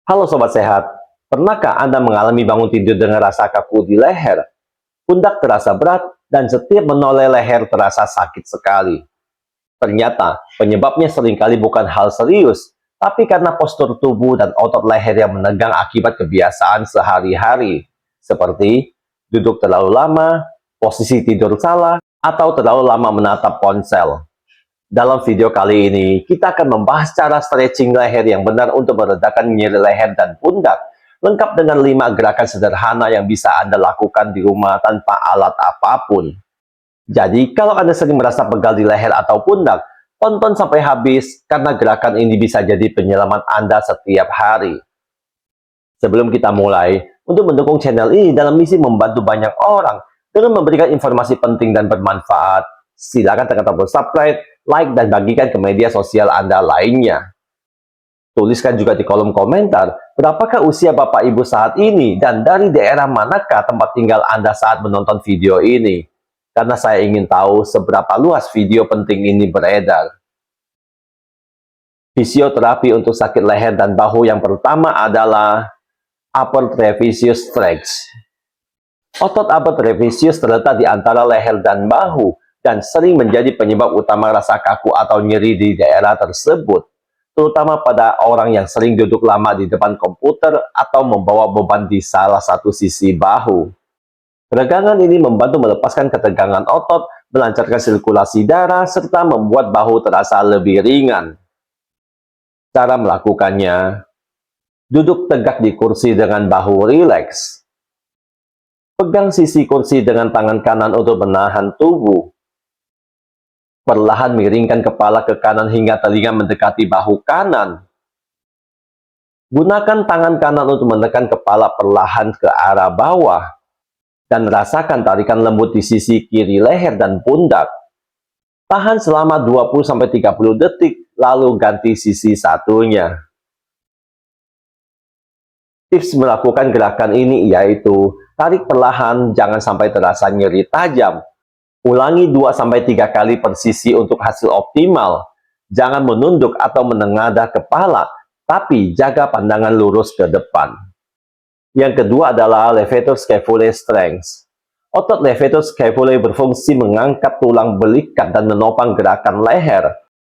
Halo Sobat Sehat, pernahkah Anda mengalami bangun tidur dengan rasa kaku di leher, pundak terasa berat, dan setiap menoleh leher terasa sakit sekali? Ternyata, penyebabnya seringkali bukan hal serius, tapi karena postur tubuh dan otot leher yang menegang akibat kebiasaan sehari-hari, seperti duduk terlalu lama, posisi tidur salah, atau terlalu lama menatap ponsel. Dalam video kali ini, kita akan membahas cara stretching leher yang benar untuk meredakan nyeri leher dan pundak, lengkap dengan 5 gerakan sederhana yang bisa Anda lakukan di rumah tanpa alat apapun. Jadi, kalau Anda sering merasa pegal di leher atau pundak, tonton sampai habis karena gerakan ini bisa jadi penyelamat Anda setiap hari. Sebelum kita mulai, untuk mendukung channel ini dalam misi membantu banyak orang dengan memberikan informasi penting dan bermanfaat, silakan tekan tombol subscribe, like, dan bagikan ke media sosial Anda lainnya. Tuliskan juga di kolom komentar, berapakah usia Bapak Ibu saat ini dan dari daerah manakah tempat tinggal Anda saat menonton video ini. Karena saya ingin tahu seberapa luas video penting ini beredar. Fisioterapi untuk sakit leher dan bahu yang pertama adalah upper trapezius stretch. Otot upper trapezius terletak di antara leher dan bahu dan sering menjadi penyebab utama rasa kaku atau nyeri di daerah tersebut, terutama pada orang yang sering duduk lama di depan komputer atau membawa beban di salah satu sisi bahu. Peregangan ini membantu melepaskan ketegangan otot, melancarkan sirkulasi darah, serta membuat bahu terasa lebih ringan. Cara melakukannya: duduk tegak di kursi dengan bahu rileks. Pegang sisi kursi dengan tangan kanan untuk menahan tubuh. Perlahan miringkan kepala ke kanan hingga telinga mendekati bahu kanan. Gunakan tangan kanan untuk menekan kepala perlahan ke arah bawah. Dan rasakan tarikan lembut di sisi kiri leher dan pundak. Tahan selama 20-30 detik, lalu ganti sisi satunya. Tips melakukan gerakan ini yaitu tarik perlahan, jangan sampai terasa nyeri tajam. Ulangi 2-3 kali per sisi untuk hasil optimal. Jangan menunduk atau menengadah kepala, tapi jaga pandangan lurus ke depan. Yang kedua adalah levator scapulae strength. Otot levator scapulae berfungsi mengangkat tulang belikat dan menopang gerakan leher.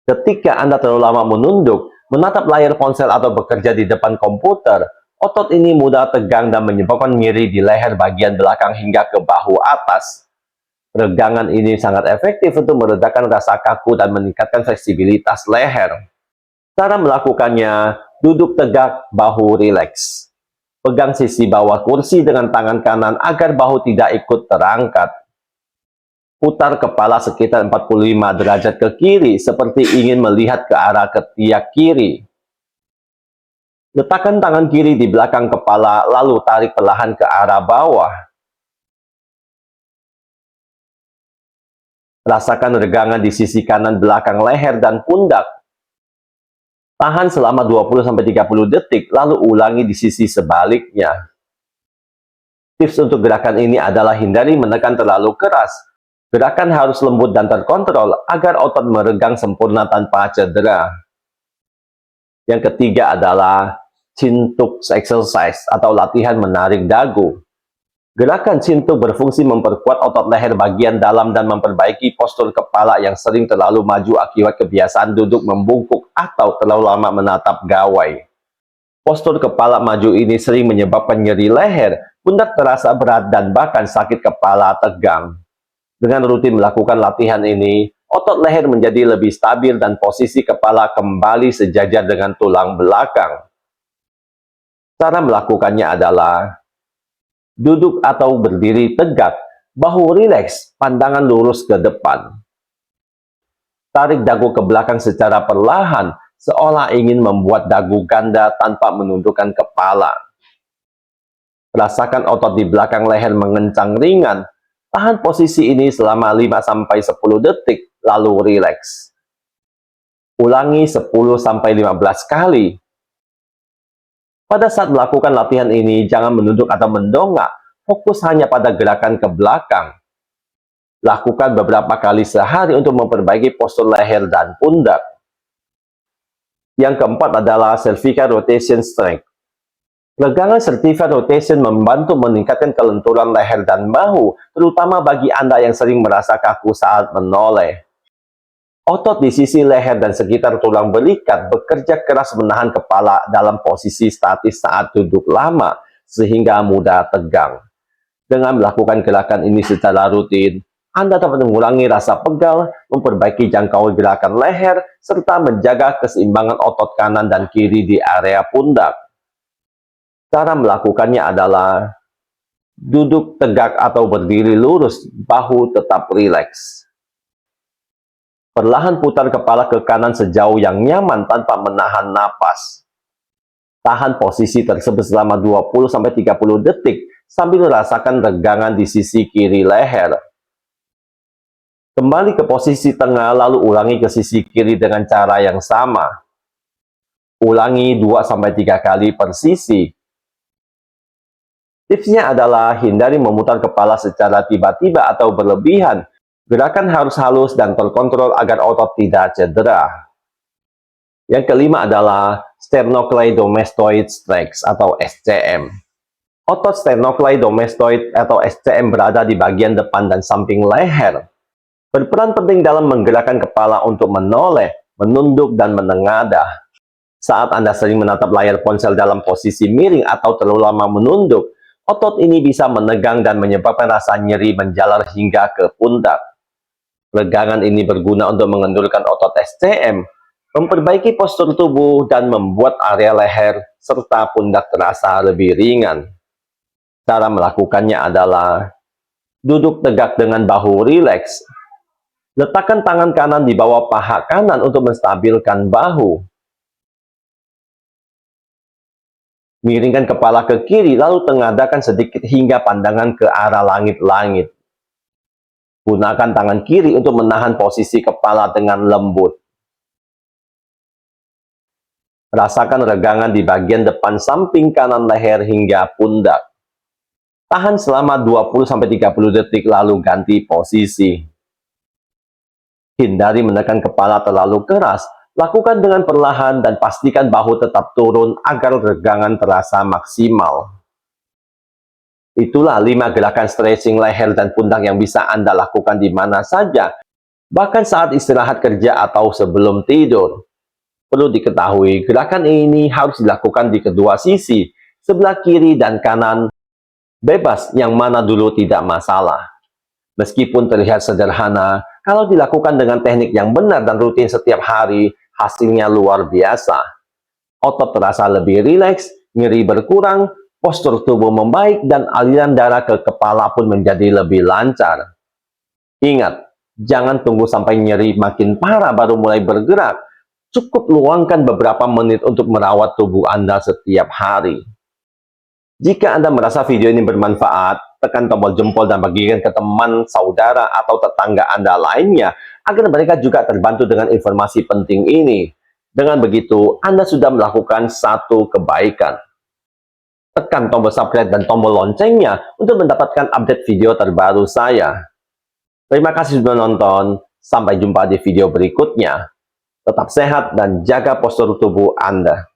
Ketika Anda terlalu lama menunduk, menatap layar ponsel atau bekerja di depan komputer, otot ini mudah tegang dan menyebabkan nyeri di leher bagian belakang hingga ke bahu atas. Peregangan ini sangat efektif untuk meredakan rasa kaku dan meningkatkan fleksibilitas leher. Cara melakukannya: duduk tegak, bahu rileks. Pegang sisi bawah kursi dengan tangan kanan agar bahu tidak ikut terangkat. Putar kepala sekitar 45 derajat ke kiri seperti ingin melihat ke arah ketiak kiri. Letakkan tangan kiri di belakang kepala, lalu tarik perlahan ke arah bawah. Rasakan regangan di sisi kanan belakang leher dan pundak. Tahan selama 20-30 detik, lalu ulangi di sisi sebaliknya. Tips untuk gerakan ini adalah hindari menekan terlalu keras. Gerakan harus lembut dan terkontrol agar otot meregang sempurna tanpa cedera. Yang ketiga adalah chin tuck exercise atau latihan menarik dagu. Gerakan chin tuck berfungsi memperkuat otot leher bagian dalam dan memperbaiki postur kepala yang sering terlalu maju akibat kebiasaan duduk membungkuk atau terlalu lama menatap gawai. Postur kepala maju ini sering menyebabkan nyeri leher, pundak terasa berat, dan bahkan sakit kepala tegang. Dengan rutin melakukan latihan ini, otot leher menjadi lebih stabil dan posisi kepala kembali sejajar dengan tulang belakang. Cara melakukannya adalah: duduk atau berdiri tegak, bahu rileks, pandangan lurus ke depan. Tarik dagu ke belakang secara perlahan, seolah ingin membuat dagu ganda tanpa menundukkan kepala. Rasakan otot di belakang leher mengencang ringan. Tahan posisi ini selama 5-10 detik, lalu rileks. Ulangi 10-15 kali. Pada saat melakukan latihan ini, jangan menunduk atau mendongak, fokus hanya pada gerakan ke belakang. Lakukan beberapa kali sehari untuk memperbaiki postur leher dan pundak. Yang keempat adalah cervical rotation strength. Regangan cervical rotation membantu meningkatkan kelenturan leher dan bahu, terutama bagi Anda yang sering merasa kaku saat menoleh. Otot di sisi leher dan sekitar tulang belikat bekerja keras menahan kepala dalam posisi statis saat duduk lama, sehingga mudah tegang. Dengan melakukan gerakan ini secara rutin, Anda dapat mengurangi rasa pegal, memperbaiki jangkauan gerakan leher, serta menjaga keseimbangan otot kanan dan kiri di area pundak. Cara melakukannya adalah duduk tegak atau berdiri lurus, bahu tetap rileks. Perlahan putar kepala ke kanan sejauh yang nyaman tanpa menahan napas. Tahan posisi tersebut selama 20-30 detik sambil merasakan regangan di sisi kiri leher. Kembali ke posisi tengah lalu ulangi ke sisi kiri dengan cara yang sama. Ulangi 2-3 kali per sisi. Tipsnya adalah hindari memutar kepala secara tiba-tiba atau berlebihan. Gerakan harus halus dan terkontrol agar otot tidak cedera. Yang kelima adalah sternocleidomastoid stretch atau SCM. Otot sternocleidomastoid atau SCM berada di bagian depan dan samping leher. Berperan penting dalam menggerakkan kepala untuk menoleh, menunduk, dan menengadah. Saat Anda sering menatap layar ponsel dalam posisi miring atau terlalu lama menunduk, otot ini bisa menegang dan menyebabkan rasa nyeri menjalar hingga ke pundak. Regangan ini berguna untuk mengendurkan otot SCM, memperbaiki postur tubuh, dan membuat area leher serta pundak terasa lebih ringan. Cara melakukannya adalah duduk tegak dengan bahu rileks. Letakkan tangan kanan di bawah paha kanan untuk menstabilkan bahu. Miringkan kepala ke kiri, lalu tengadahkan sedikit hingga pandangan ke arah langit-langit. Gunakan tangan kiri untuk menahan posisi kepala dengan lembut. Rasakan regangan di bagian depan samping kanan leher hingga pundak. Tahan selama 20-30 detik lalu ganti posisi. Hindari menekan kepala terlalu keras. Lakukan dengan perlahan dan pastikan bahu tetap turun agar regangan terasa maksimal. Itulah 5 gerakan stretching leher dan pundak yang bisa Anda lakukan di mana saja, bahkan saat istirahat kerja atau sebelum tidur. Perlu diketahui, gerakan ini harus dilakukan di kedua sisi, sebelah kiri dan kanan, bebas yang mana dulu tidak masalah. Meskipun terlihat sederhana, kalau dilakukan dengan teknik yang benar dan rutin setiap hari, hasilnya luar biasa. Otot terasa lebih rileks, nyeri berkurang, postur tubuh membaik, dan aliran darah ke kepala pun menjadi lebih lancar. Ingat, jangan tunggu sampai nyeri makin parah baru mulai bergerak. Cukup luangkan beberapa menit untuk merawat tubuh Anda setiap hari. Jika Anda merasa video ini bermanfaat, tekan tombol jempol dan bagikan ke teman, saudara, atau tetangga Anda lainnya, agar mereka juga terbantu dengan informasi penting ini. Dengan begitu, Anda sudah melakukan satu kebaikan. Tekan tombol subscribe dan tombol loncengnya untuk mendapatkan update video terbaru saya. Terima kasih sudah menonton, sampai jumpa di video berikutnya. Tetap sehat dan jaga postur tubuh Anda.